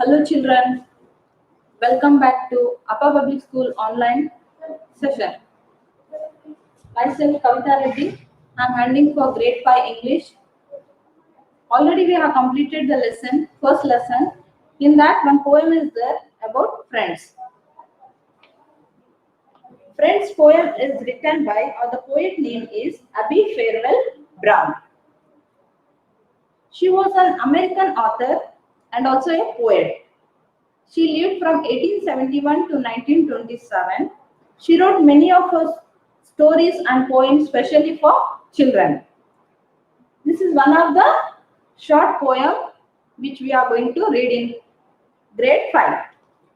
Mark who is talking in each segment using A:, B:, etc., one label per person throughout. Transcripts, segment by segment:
A: Hello children, welcome back to Upper Public School online session. Myself Kavita Reddy, I am handling for grade 5 English. Already we have completed the lesson, first lesson. In that one poem is there about friends. Friends poem is written by, or the poet name is Abby Farewell Brown. She was an American author and also a poet. She lived from 1871 to 1927. She wrote many of her stories and poems especially for children. This is one of the short poem which we are going to read in grade 5.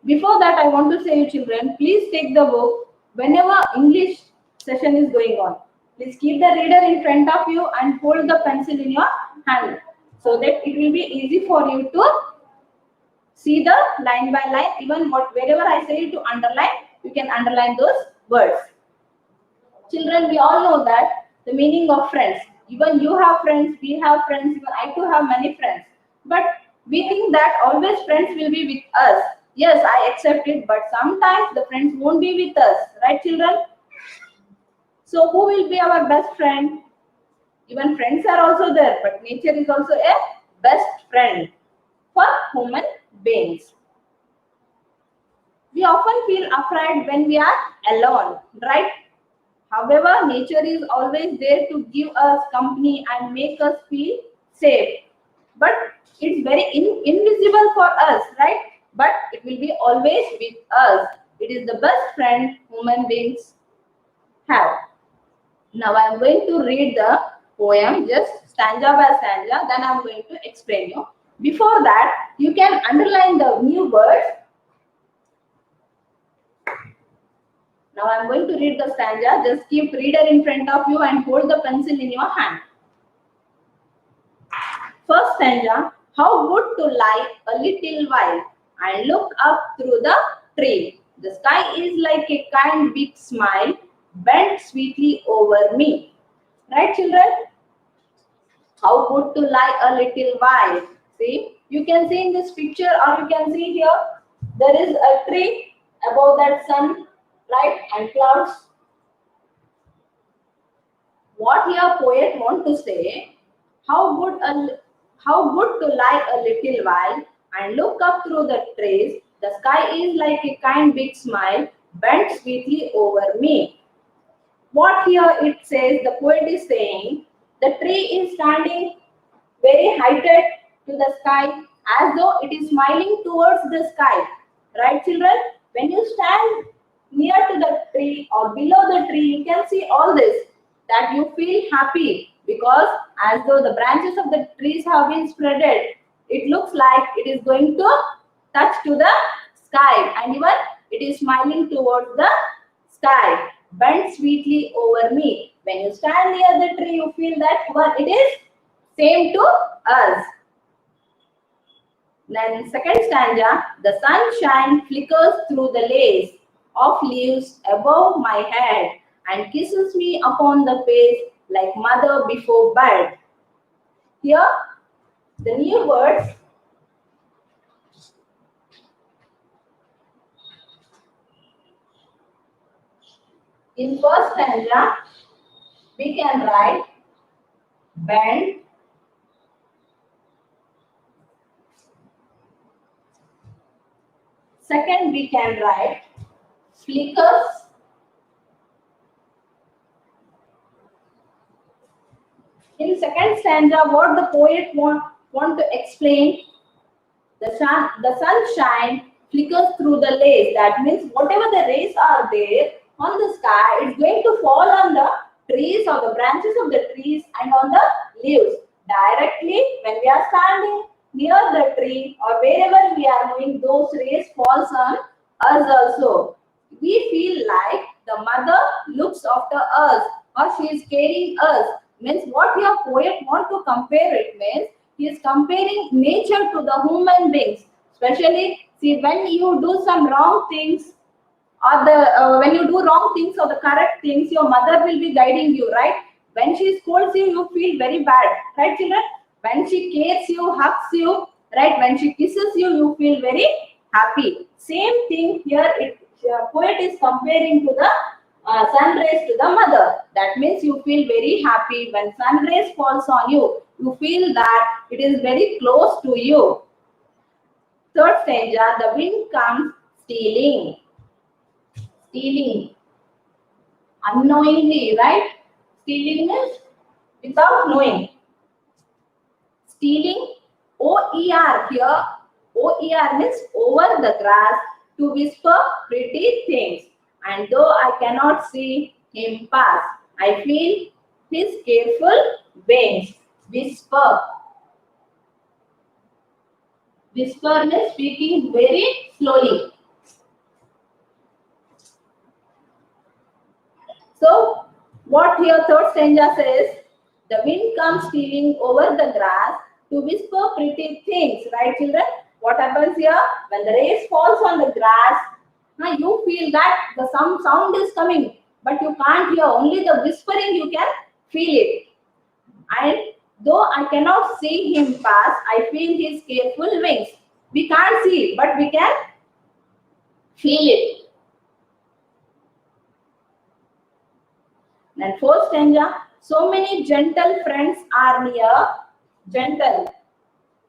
A: Before that, I want to say you children, please take the book whenever English session is going on. Please keep the reader in front of you and hold the pencil in your hand so that it will be easy for you to see the line by line. Even wherever I say you to underline, you can underline those words. Children, we all know that the meaning of friends. Even you have friends, we have friends, even I too have many friends. But we think that always friends will be with us. Yes, I accept it, but sometimes the friends won't be with us. Right, children? So who will be our best friend? Even friends are also there, but nature is also a best friend for human beings. We often feel afraid when we are alone, right? However, nature is always there to give us company and make us feel safe. But it's very invisible for us, right? But it will be always with us. It is the best friend human beings have. Now I am going to read the poem just stanza by stanza. Then I am going to explain you. Before that, you can underline the new words. Now I am going to read the stanza. Just keep reader in front of you and hold the pencil in your hand. First stanza. How good to lie a little while and look up through the tree. The sky is like a kind big smile bent sweetly over me. Right, children? How good to lie a little while. See, you can see in this picture, or you can see here, there is a tree above that sun, light and clouds. What here poet want to say? How good to lie a little while and look up through the trees. The sky is like a kind big smile bent sweetly over me. What here it says, the poet is saying, the tree is standing very heighted to the sky as though it is smiling towards the sky. Right, children? When you stand near to the tree or below the tree, you can see all this, that you feel happy because as though the branches of the trees have been spreaded, it looks like it is going to touch to the sky, and even it is smiling towards the sky, bent sweetly over me. When you stand near the tree, you feel that it is same to us. Then second stanza, the sunshine flickers through the lace of leaves above my head and kisses me upon the face like mother before bed. Here, the new words. In first stanza, we can write bend, second we can write flickers, in second stanza what the poet want to explain, the sunshine flickers through the lace. That means whatever the rays are there on the sky, it's going to fall on the trees or the branches of the trees and on the leaves. Directly when we are standing near the tree or wherever we are moving, those rays falls on us also. We feel like the mother looks after us or she is carrying us. Means what your poet want to compare it means, he is comparing nature to the human beings. Especially, see, when you do some wrong things or when you do wrong things or the correct things, your mother will be guiding you, right? When she scolds you, you feel very bad, right, children? When she cares you, hugs you, right? When she kisses you, you feel very happy. Same thing here. Poet is comparing to the sun rays to the mother. That means you feel very happy when sun rays falls on you. You feel that it is very close to you. Third stanza, the wind comes stealing. Stealing. Unknowingly, right? Stealing means without knowing. Stealing, OER here. OER means over the grass to whisper pretty things. And though I cannot see him pass, I feel his careful wings. Whisper. Whisper means speaking very slowly. So, what here third stanza says, the wind comes stealing over the grass to whisper pretty things, right children? What happens here? When the rays falls on the grass, you feel that some sound is coming, but you can't hear, only the whispering you can feel it. And though I cannot see him pass, I feel his careful wings. We can't see, but we can feel it. Then fourth stanza, so many gentle friends are near. Gentle.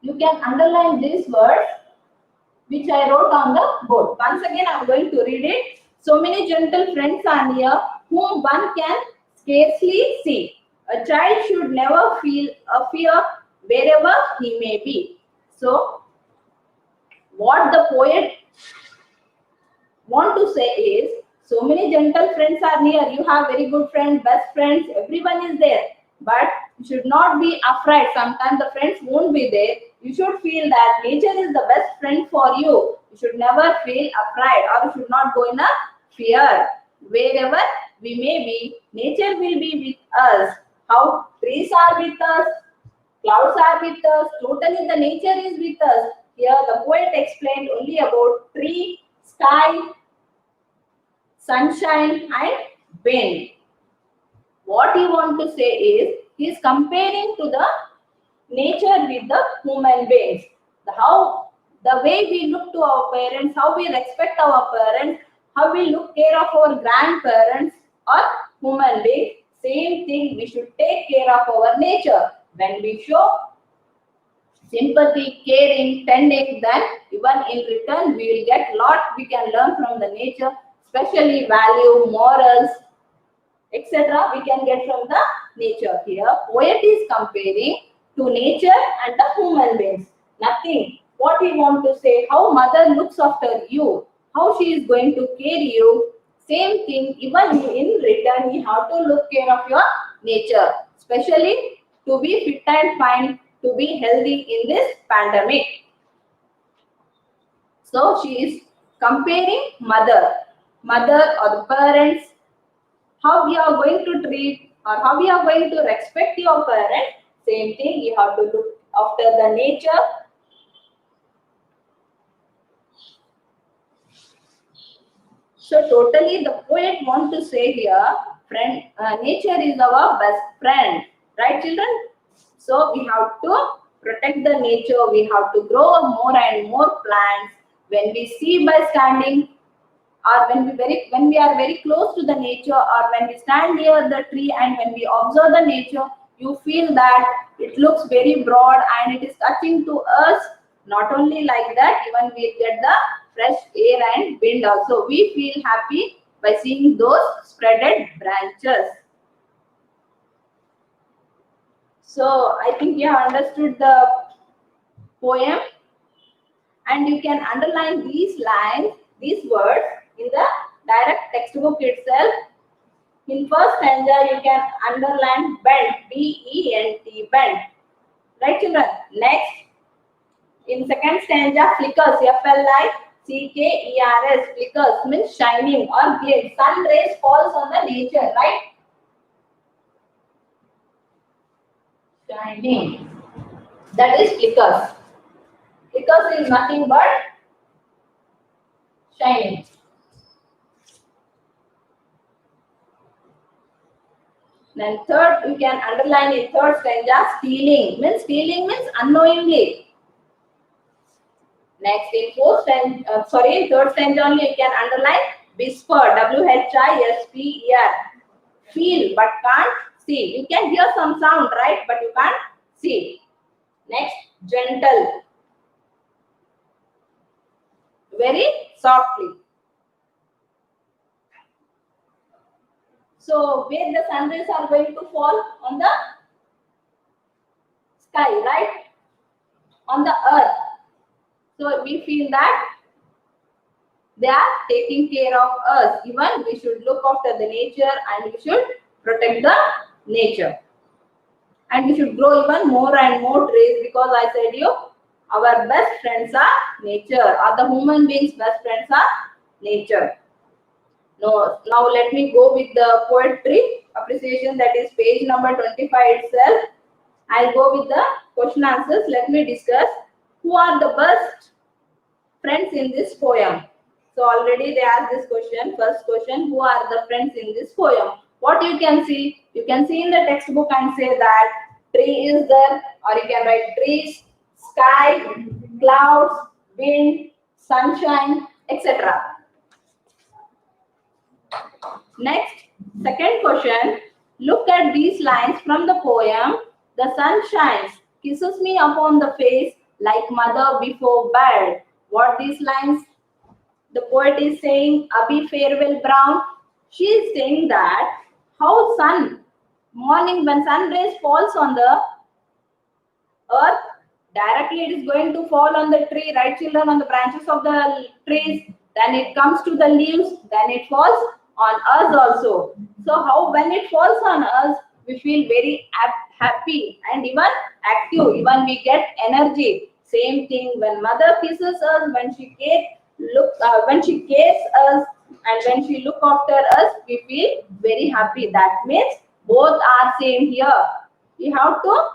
A: You can underline these words which I wrote on the board. Once again, I am going to read it. So many gentle friends are near whom one can scarcely see. A child should never feel a fear wherever he may be. So, what the poet want to say is, so many gentle friends are near. You have very good friends, best friends, everyone is there. But you should not be afraid. Sometimes the friends won't be there. You should feel that nature is the best friend for you. You should never feel afraid, or you should not go in a fear. Wherever we may be, nature will be with us. How trees are with us, clouds are with us, totally the nature is with us. Here the poet explained only about tree, sky, sunshine and wind. What he wants to say is, he is comparing to the nature with the human beings. The way we look to our parents, how we respect our parents, how we look care of our grandparents or human beings, same thing we should take care of our nature. When we show sympathy, caring, tending, then even in return we will get lot we can learn from the nature, especially value, morals, etc. we can get from the nature. Here, poet is comparing to nature and the human beings. Nothing. What he want to say, how mother looks after you, how she is going to care you. Same thing, even in return, you have to look care of your nature, especially to be fit and fine, to be healthy in this pandemic. So she is comparing mother or the parents, how we are going to treat or how we are going to respect your parents. Same thing, you have to look after the nature. So totally the poet want to say here, friend, nature is our best friend, right children? So we have to protect the nature, we have to grow more and more plants. When we see by standing, or when we are very close to the nature, or when we stand near the tree and when we observe the nature, you feel that it looks very broad and it is touching to us. Not only like that, even we get the fresh air and wind also. We feel happy by seeing those spreaded branches. So I think you have understood the poem, and you can underline these lines, these words in the direct textbook itself. In first stanza, you can underline bent, B-E-N-T, bent. Right, children? Next, in second stanza, flickers, F-L-I-C-K-E-R-S, flickers means shining or glint. Sun rays falls on the nature, right? Shining. That is flickers. Flickers is nothing but shining. Then third, you can underline in third stanza, stealing means unknowingly. Next, in third stanza only you can underline whisper, WHISPER. Feel but can't see. You can hear some sound, right? But you can't see. Next, gentle. Very softly. So, where the sun rays are going to fall? On the sky, right? On the earth. So, we feel that they are taking care of us. Even we should look after the nature and we should protect the nature. And we should grow even more and more trees, because I said you, our best friends are nature. Or the human beings' best friends are nature. Now let me go with the poetry appreciation, that is page number 25 itself. I'll go with the question answers. Let me discuss who are the best friends in this poem. So already they asked this question. First question, who are the friends in this poem? What you can see? You can see in the textbook and say that tree is there, or you can write trees, sky, clouds, wind, sunshine, etc. Next, second question. Look at these lines from the poem. The sun shines, kisses me upon the face like mother before bed. What these lines? The poet is saying, Abhi farewell brown. She is saying that how morning when sun rays falls on the earth, directly it is going to fall on the tree, right children, on the branches of the trees, then it comes to the leaves, then it falls on us also. So how when it falls on us, we feel very happy and even active, even we get energy. Same thing when mother kisses us, when she cares us, and when she look after us, we feel very happy. That means both are same here. We have to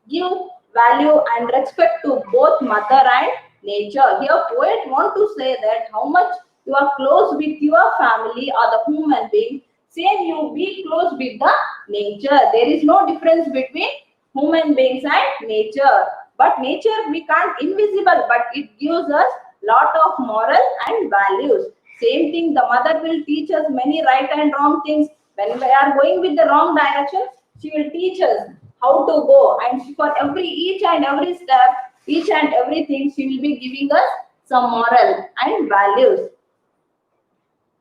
A: give value and respect to both mother and nature. Here poet want to say that how much you are close with your family or the human being, same you be close with the nature. There is no difference between human beings and nature. But nature we can't invisible, but it gives us lot of moral and values. Same thing, the mother will teach us many right and wrong things. When we are going with the wrong direction, she will teach us how to go, and for each and every step, each and everything, she will be giving us some moral and values.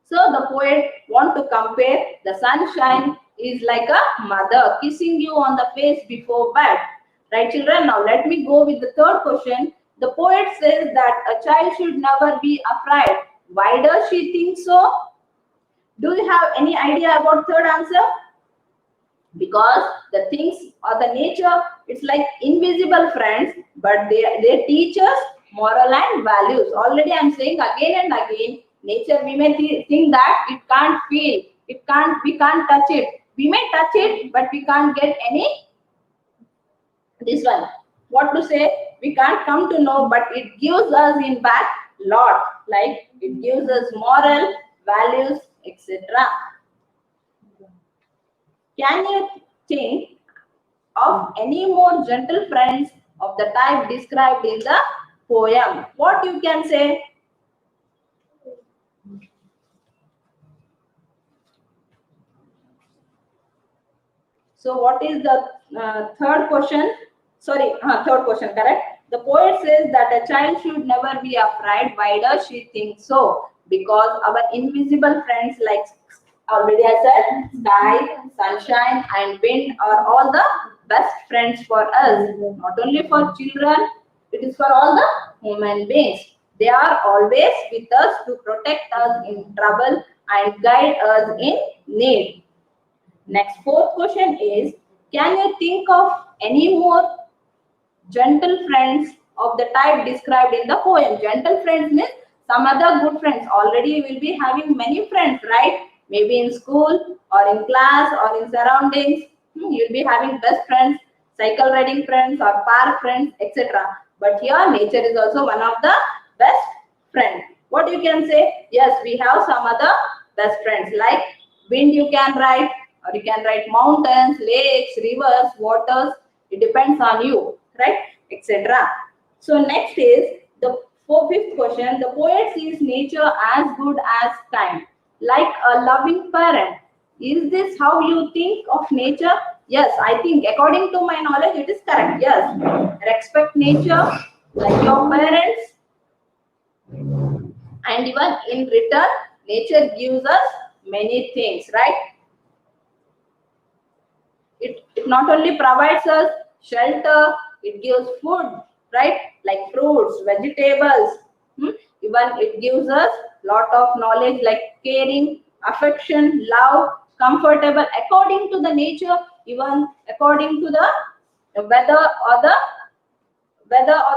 A: So the poet want to compare the sunshine is like a mother kissing you on the face before bed. Right children, now let me go with the third question. The poet says that a child should never be afraid. Why does she think so? Do you have any idea about third answer? Because the things or the nature, it's like invisible friends, but they teach us moral and values. Already I'm saying again and again, nature we may think that it can't feel, we can't touch it. We may touch it, but we can't get any, this one, what to say, we can't come to know, but it gives us in back lot, like it gives us moral values, etc. Can you think of any more gentle friends of the type described in the poem? What you can say? So what is the third question? Sorry, third question, correct? The poet says that a child should never be afraid. Why does she think so? Because our invisible friends, like already I said, sky, sunshine and wind are all the best friends for us. Not only for children, it is for all the human beings. They are always with us to protect us in trouble and guide us in need. Next, fourth question is, can you think of any more gentle friends of the type described in the poem? Gentle friends means some other good friends. Already you will be having many friends, right? Maybe in school or in class or in surroundings. You'll be having best friends, cycle riding friends or park friends, etc. But here nature is also one of the best friends. What you can say? Yes, we have some other best friends, like wind you can ride, or you can write mountains, lakes, rivers, waters. It depends on you, right, etc. So next is the For fifth question, the poet sees nature as good as kind, like a loving parent. Is this how you think of nature? Yes, I think according to my knowledge, it is correct. Yes, respect nature like your parents, and even in return, nature gives us many things, right? It not only provides us shelter, it gives food, right? Like fruits, vegetables. Even it gives us lot of knowledge like caring, affection, love, comfortable according to the nature, even according to the weather or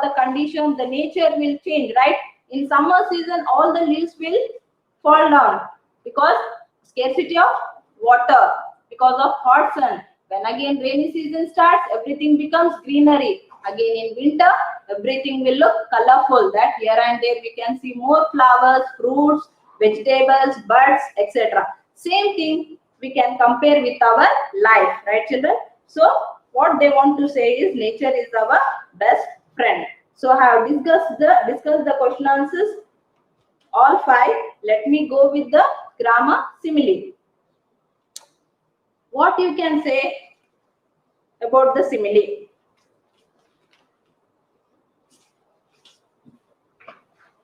A: the condition, the nature will change, right? In summer season, all the leaves will fall down because scarcity of water, because of hot sun. When again rainy season starts, everything becomes greenery. Again in winter, everything will look colorful. That here and there we can see more flowers, fruits, vegetables, birds, etc. Same thing we can compare with our life, right, children? So what they want to say is nature is our best friend. So I have discussed the question answers all five. Let me go with the grammar simile. What you can say about the simile?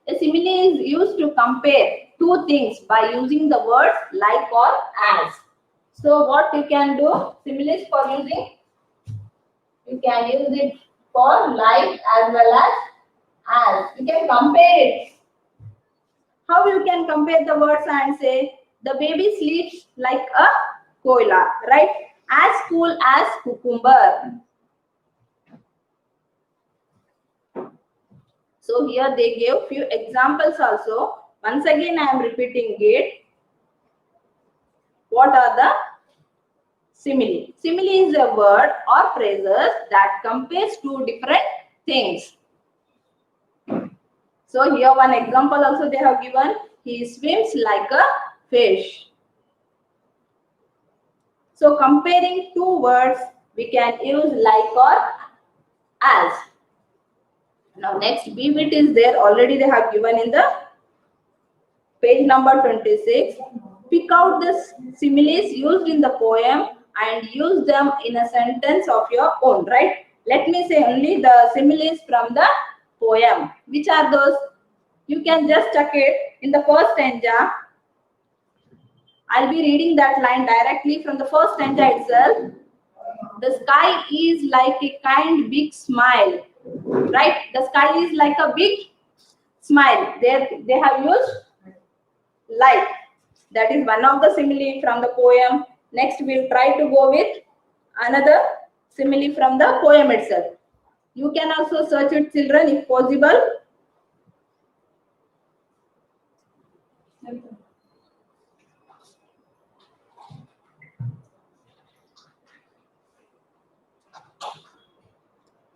A: A simile is used to compare two things by using the words like or as. So what you can do? Similes for using, you can use it for like as well as. You can compare it. How you can compare the words and say the baby sleeps like a koala, right? As cool as cucumber. So here they gave few examples also. Once again I am repeating it. What are the simile? Simile is a word or phrases that compares two different things. So here one example also they have given. He swims like a fish. So comparing two words, we can use like or as. Now next B bit is there, already they have given in the page number 26. Pick out the similes used in the poem and use them in a sentence of your own, right? Let me say only the similes from the poem. Which are those? You can just check it in the first stanza. I'll be reading that line directly from the first stanza itself. The sky is like a kind big smile, right? The sky is like a big smile. They have used like. That is one of the simile from the poem. Next, we'll try to go with another simile from the poem itself. You can also search it, children, if possible.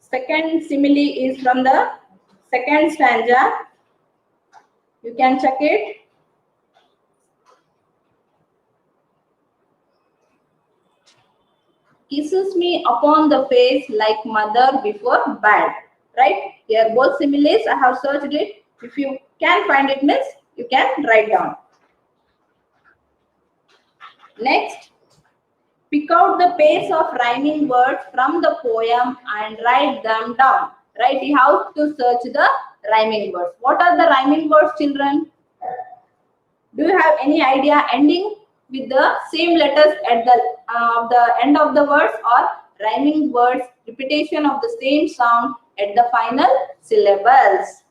A: Second simile is from the second stanza. You can check it. Kisses me upon the face like mother before bed. Right? Here both similes, I have searched it. If you can find it, miss, you can write down. Next, pick out the pairs of rhyming words from the poem and write them down. Right? You have to search the rhyming words. What are the rhyming words, children? Do you have any idea ending with the same letters at the end of the words, or rhyming words, repetition of the same sound at the final syllables?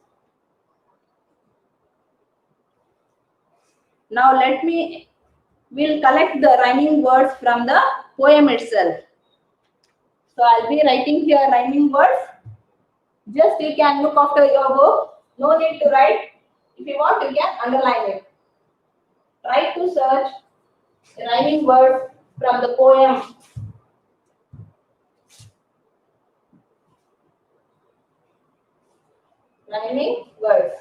A: Now we'll collect the rhyming words from the poem itself. So I'll be writing here rhyming words. Just you can look after your book. No need to write. If you want, you can underline it. Try to search rhyming words from the poem. Rhyming words.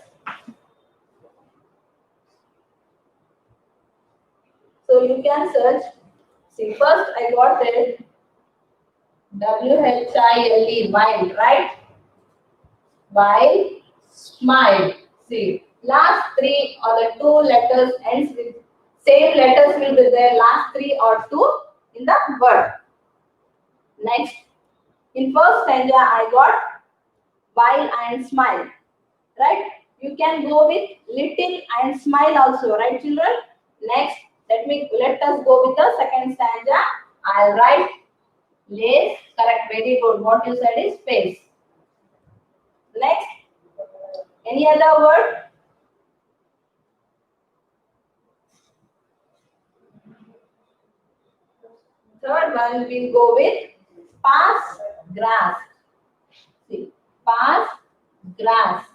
A: So you can search. See, first I got it. WHILE, while, right? While smile. See, last three or the two letters ends with same letters will be there. Last three or two in the word. Next, in first stanza, I got while and smile. Right? You can go with little and smile also, right, children? Next, let us go with the second stanza. I'll write lace. Correct, very good. What you said is face. Next, any other word? Third one, we'll go with pass grass. See, pass grass.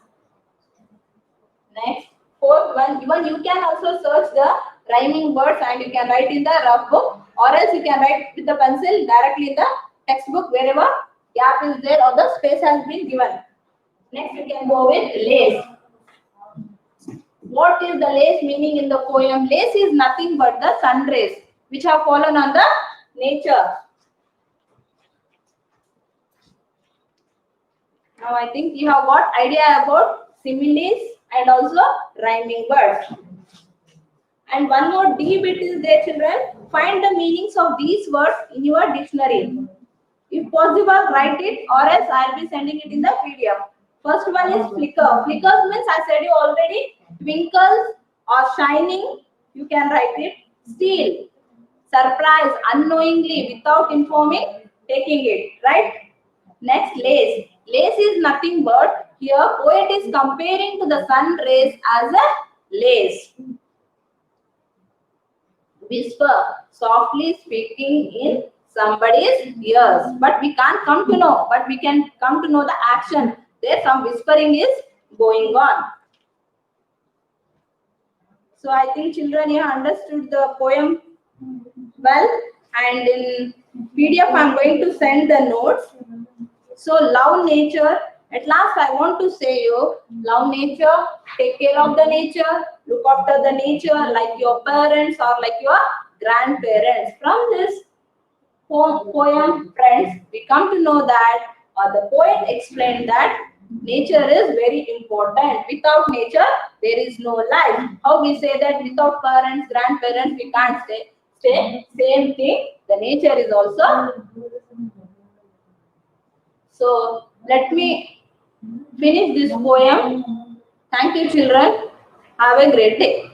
A: Next, fourth one, even you can also search the rhyming words and you can write in the rough book, or else you can write with the pencil directly in the textbook wherever gap is there or the space has been given. Next, you can go with lace. What is the lace meaning in the poem? Lace is nothing but the sun rays which have fallen on the nature. Now I think you have got idea about similes and also rhyming words. And one more D bit is there, children. Find the meanings of these words in your dictionary. If possible, write it, or else I'll be sending it in the PDF. First one is flicker. Flickers means I said you already. Twinkles or shining, you can write it. Steal, surprise, unknowingly, without informing, taking it, right? Next, lace. Lace is nothing but, here poet is comparing to the sun rays as a lace. Whisper, softly speaking in somebody's ears. But we can't come to know, but we can come to know the action. There some whispering is going on. So I think children here understood the poem well, and in PDF I'm going to send the notes. So love nature. At last I want to say you, love nature, take care of the nature, look after the nature like your parents or like your grandparents. From this poem, friends, we come to know that, or the poet explained that nature is very important. Without nature, there is no life. How we say that without parents, grandparents, we can't stay. Same thing, the nature is also. So let me finish this poem. Thank you, children. Have a great day.